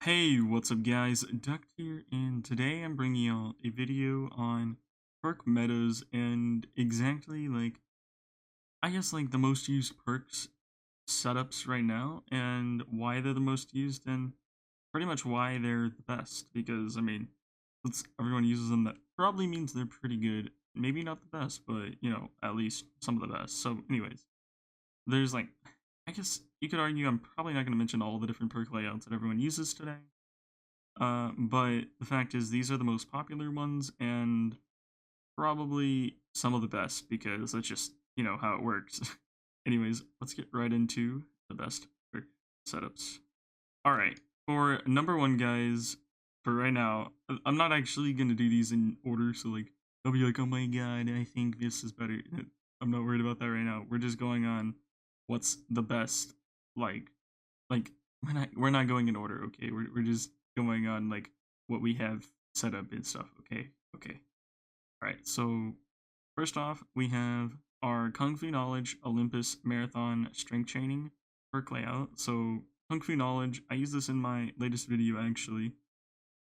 Hey, what's up guys? Duct here, and today I'm bringing y'all a video on perk metas and exactly the most used perks setups right now and why they're the most used and pretty much why they're the best because since everyone uses them that probably means they're pretty good. Maybe not the best, but at least some of the best. So anyways, there's I guess you could argue I'm probably not going to mention all the different perk layouts that everyone uses today. But the fact is, these are the most popular ones and probably some of the best because that's just, how it works. Anyways, let's get right into the best setups. Alright, for number one, guys, for right now, I'm not actually going to do these in order, so I'll be like, oh my god, I think this is better. I'm not worried about that right now. We're just going on what's the best, like, like we're not going in order, okay? We're just going on what we have set up and stuff, okay? Okay. All right. So first off, we have our Kung Fu Knowledge Olympus Marathon Strength Training perk layout. So Kung Fu Knowledge, I use this in my latest video actually.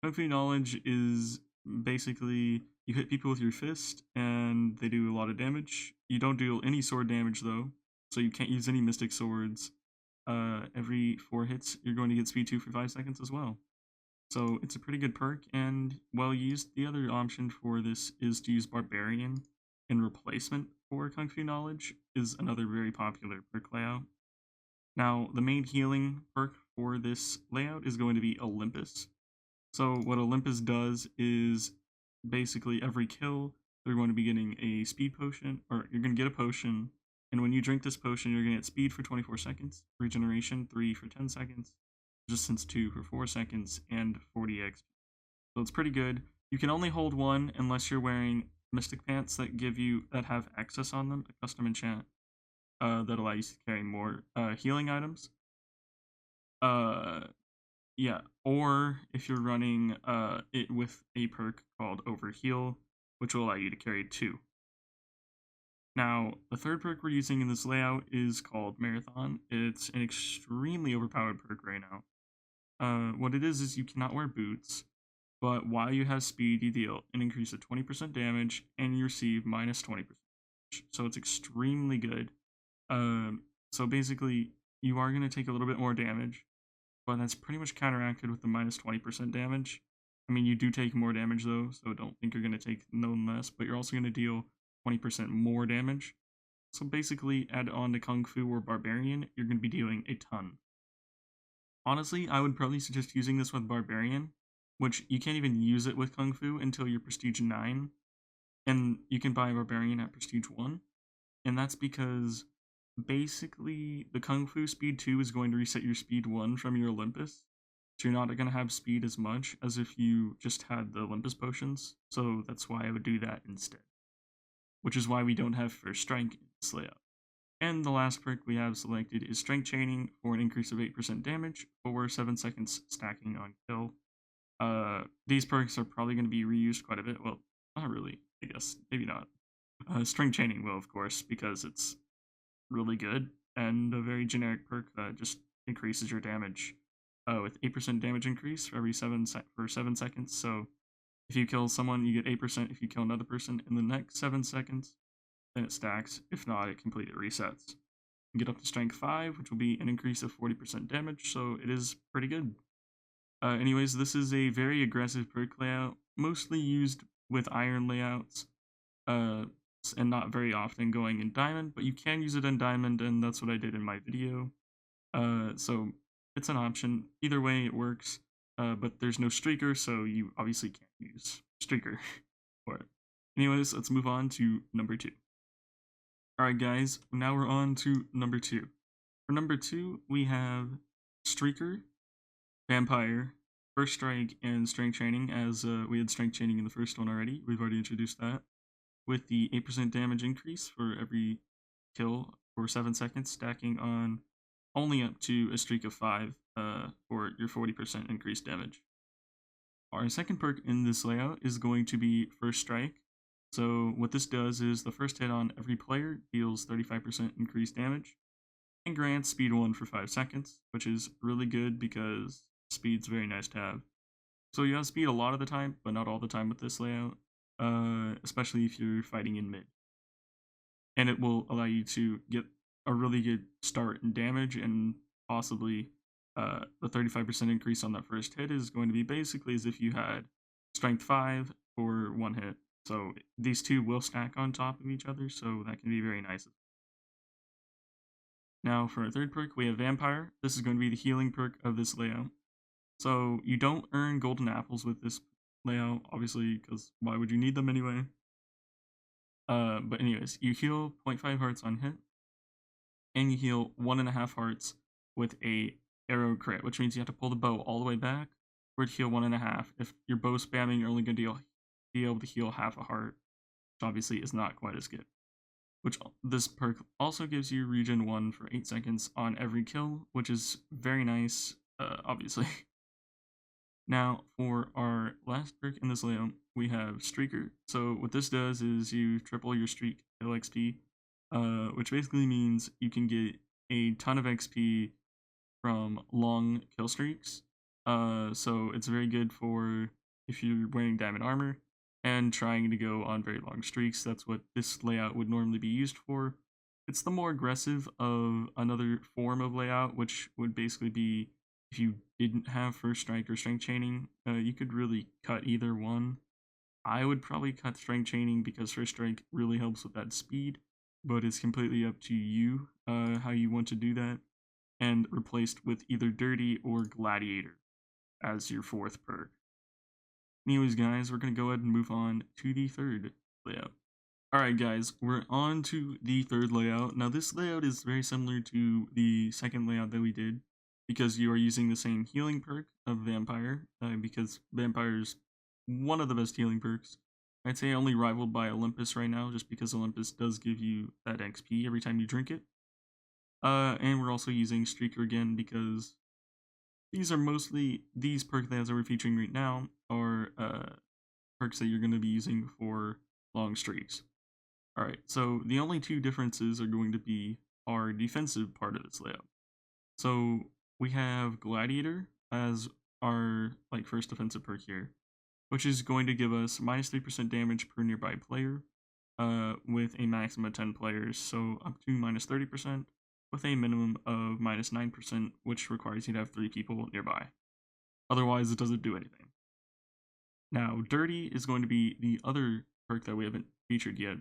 Kung Fu Knowledge is basically you hit people with your fist and they do a lot of damage. You don't do any sword damage though, so you can't use any mystic swords. Every 4 hits, you're going to get speed 2 for 5 seconds as well. So it's a pretty good perk and well used. The other option for this is to use Barbarian in replacement for Kung Fu Knowledge is another very popular perk layout. Now, the main healing perk for this layout is going to be Olympus. So what Olympus does is basically every kill, you're going to be getting a speed potion, or you're going to get a potion, and when you drink this potion, you're going to get speed for 24 seconds, regeneration 3 for 10 seconds, resistance 2 for 4 seconds, and 40 XP. So it's pretty good. You can only hold one unless you're wearing Mystic Pants that have access on them, a custom enchant that allow you to carry more healing items. Yeah, or if you're running it with a perk called Overheal, which will allow you to carry 2. Now, the third perk we're using in this layout is called Marathon. It's an extremely overpowered perk right now. What it is you cannot wear boots, but while you have speed, you deal an increase of 20% damage, and you receive minus 20%. So it's extremely good. So basically, you are going to take a little bit more damage, but that's pretty much counteracted with the minus 20% damage. I mean, you do take more damage though, so don't think you're going to take no less, but you're also going to deal 20% more damage. So basically, add on to Kung Fu or Barbarian, you're going to be dealing a ton. Honestly, I would probably suggest using this with Barbarian, which you can't even use it with Kung Fu until you're Prestige 9, and you can buy Barbarian at Prestige 1, and that's because basically the Kung Fu Speed 2 is going to reset your Speed 1 from your Olympus, so you're not going to have speed as much as if you just had the Olympus potions, so that's why I would do that instead. Which is why we don't have First Strike in this layout. And the last perk we have selected is Strength Chaining for an increase of 8% damage for 7 seconds stacking on kill. These perks are probably going to be reused quite a bit. Well, not really, I guess. Maybe not. Strength Chaining will, of course, because it's really good and a very generic perk that just increases your damage with 8% damage increase for every 7 seconds. So if you kill someone, you get 8%. If you kill another person in the next 7 seconds, then it stacks. If not, it completely resets. You get up to Strength 5, which will be an increase of 40% damage, so it is pretty good. Anyways, this is a very aggressive perk layout, mostly used with iron layouts, and not very often going in diamond, but you can use it in diamond, and that's what I did in my video. So it's an option. Either way, it works, but there's no streaker, so you obviously can't use streaker for it. Anyways, let's move on to number 2. Alright guys, now we're on to number 2. For number 2, we have Streaker, Vampire, First Strike, and Strength Training, as we had Strength Training in the first one already. We've already introduced that. With the 8% damage increase for every kill for 7 seconds, stacking on only up to a streak of 5 for your 40% increased damage. Our second perk in this layout is going to be First Strike. So what this does is the first hit on every player deals 35% increased damage and grants speed 1 for 5 seconds, which is really good because speed's very nice to have. So you have speed a lot of the time, but not all the time with this layout, especially if you're fighting in mid. And it will allow you to get a really good start in damage, and possibly the 35% increase on that first hit is going to be basically as if you had strength 5 for one hit. So these two will stack on top of each other, so that can be very nice. Now for our third perk, we have Vampire. This is going to be the healing perk of this layout. So you don't earn golden apples with this layout, obviously, because why would you need them anyway? But anyways, you heal 0.5 hearts on hit, and you heal 1.5 hearts with a arrow crit, which means you have to pull the bow all the way back for it to heal 1.5. If you're bow spamming, you're only going to be able to heal half a heart, which obviously is not quite as good. Which this perk also gives you regen 1 for 8 seconds on every kill, which is very nice, obviously. Now, for our last perk in this layout, we have Streaker. So what this does is you triple your streak kill XP, which basically means you can get a ton of XP from long kill streaks. So it's very good for if you're wearing diamond armor and trying to go on very long streaks. That's what this layout would normally be used for. It's the more aggressive of another form of layout, which would basically be if you didn't have first strike or strength chaining, you could really cut either one. I would probably cut strength chaining because first strike really helps with that speed, but it's completely up to you how you want to do that, and replaced with either Dirty or Gladiator as your fourth perk. Anyways, guys, we're going to go ahead and move on to the third layout. Alright guys, we're on to the third layout. Now this layout is very similar to the second layout that we did, because you are using the same healing perk of Vampire, because Vampire is one of the best healing perks. I'd say only rivaled by Olympus right now, just because Olympus does give you that XP every time you drink it. And we're also using Streaker again, because these perk layouts that we're featuring right now are perks that you're going to be using for long streaks. Alright, so the only two differences are going to be our defensive part of this layout. So we have Gladiator as our first defensive perk here, which is going to give us minus 3% damage per nearby player, with a maximum of 10 players, so up to minus 30%, with a minimum of minus 9%, which requires you to have 3 people nearby. Otherwise, it doesn't do anything. Now, Dirty is going to be the other perk that we haven't featured yet.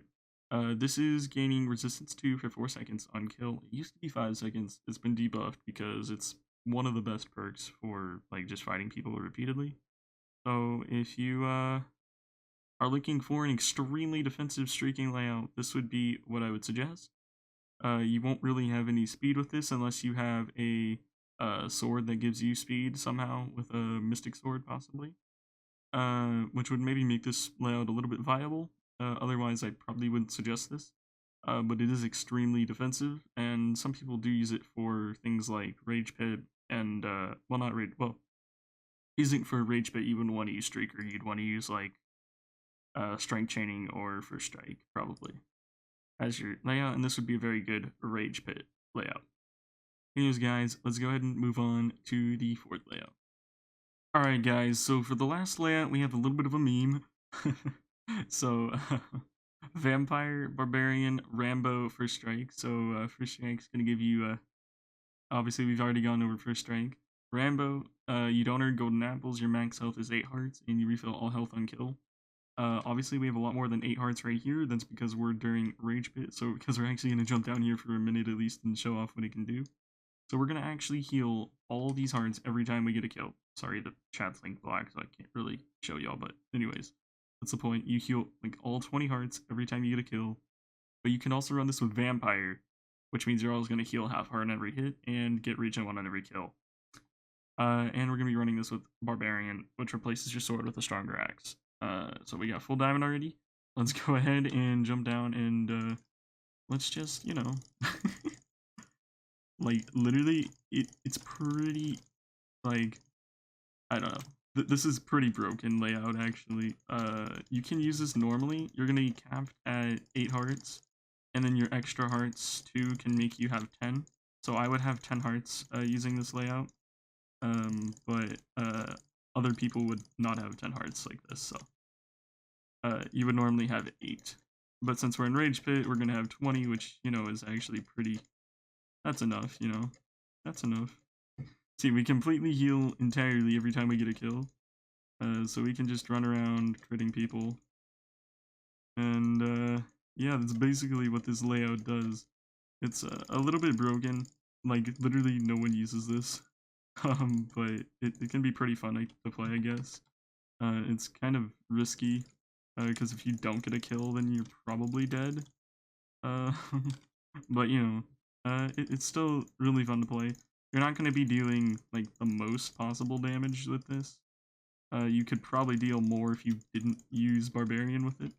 This is gaining resistance 2 for 4 seconds on kill. It used to be 5 seconds. It's been debuffed because it's one of the best perks for just fighting people repeatedly. So if you are looking for an extremely defensive streaking layout, this would be what I would suggest. You won't really have any speed with this unless you have a sword that gives you speed somehow, with a mystic sword possibly, which would maybe make this layout a little bit viable. Otherwise, I probably wouldn't suggest this. But it is extremely defensive, and some people do use it for things like Rage Pit and, using for Rage Pit, you wouldn't want to use Streaker. You'd want to use, Strength Chaining or First Strike, probably, as your layout, and this would be a very good Rage Pit layout. Anyways, guys, let's go ahead and move on to the fourth layout. Alright, guys, so for the last layout, we have a little bit of a meme. So, Vampire, Barbarian, Rambo, First Strike. So, First Strike's gonna give you, obviously we've already gone over First Strike. Rambo, you don't earn golden apples, your max health is 8 hearts, and you refill all health on kill. Obviously we have a lot more than 8 hearts right here. That's because we're during Rage Pit, so because we're actually gonna jump down here for a minute at least and show off what it can do. So we're gonna actually heal all these hearts every time we get a kill. Sorry, the chat's black, so I can't really show y'all, but anyways. That's the point. You heal all 20 hearts every time you get a kill. But you can also run this with Vampire, which means you're always going to heal half heart on every hit and get regen 1 on every kill. And we're going to be running this with Barbarian, which replaces your sword with a stronger axe. So we got full diamond already. Let's go ahead and jump down and let's just, literally, it's pretty, I don't know. This is pretty broken layout, actually. You can use this normally. You're going to be capped at 8 hearts, and then your extra hearts, too, can make you have 10. So I would have 10 hearts using this layout. but other people would not have 10 hearts like this, so you would normally have 8. But since we're in Rage Pit, we're gonna have 20, which, you know, is actually pretty... That's enough, you know? That's enough. See, we completely heal entirely every time we get a kill. So we can just run around critting people. And, yeah, that's basically what this layout does. It's a little bit broken. Like, literally no one uses this. But it can be pretty fun to play, I guess. It's kind of risky, because if you don't get a kill, then you're probably dead. Uh, but, you know, it's still really fun to play. You're not going to be dealing, like, the most possible damage with this. You could probably deal more if you didn't use Barbarian with it.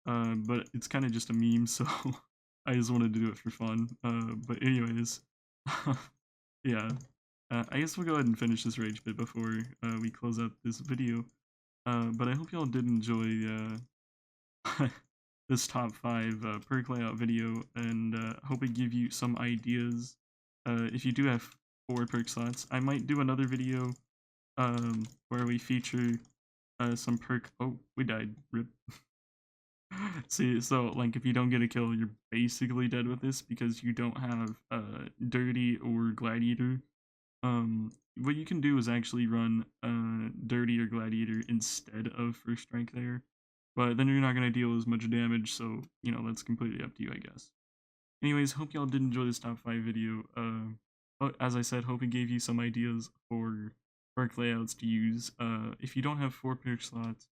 But it's kind of just a meme, so I just wanted to do it for fun. But anyways, yeah. I guess we'll go ahead and finish this rage bit before we close out this video. But I hope y'all did enjoy this top 5 perk layout video, and hope it gave you some ideas. If you do have 4 perk slots, I might do another video where we feature some perk. Oh, we died. Rip. See, so like if you don't get a kill, you're basically dead with this because you don't have Dirty or Gladiator. What you can do is actually run Dirty or Gladiator instead of First Strike there, but then you're not gonna deal as much damage. So you know that's completely up to you, I guess. Anyways, hope y'all did enjoy this top 5 video. As I said, hope it gave you some ideas for perk layouts to use. If you don't have 4 perk slots,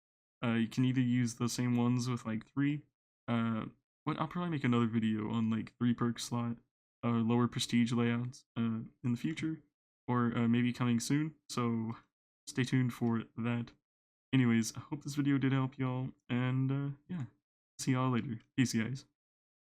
you can either use the same ones with like 3. I'll probably make another video on like 3 perk slot lower prestige layouts in the future, or maybe coming soon. So stay tuned for that. Anyways, I hope this video did help y'all, and yeah, see y'all later. Peace, guys.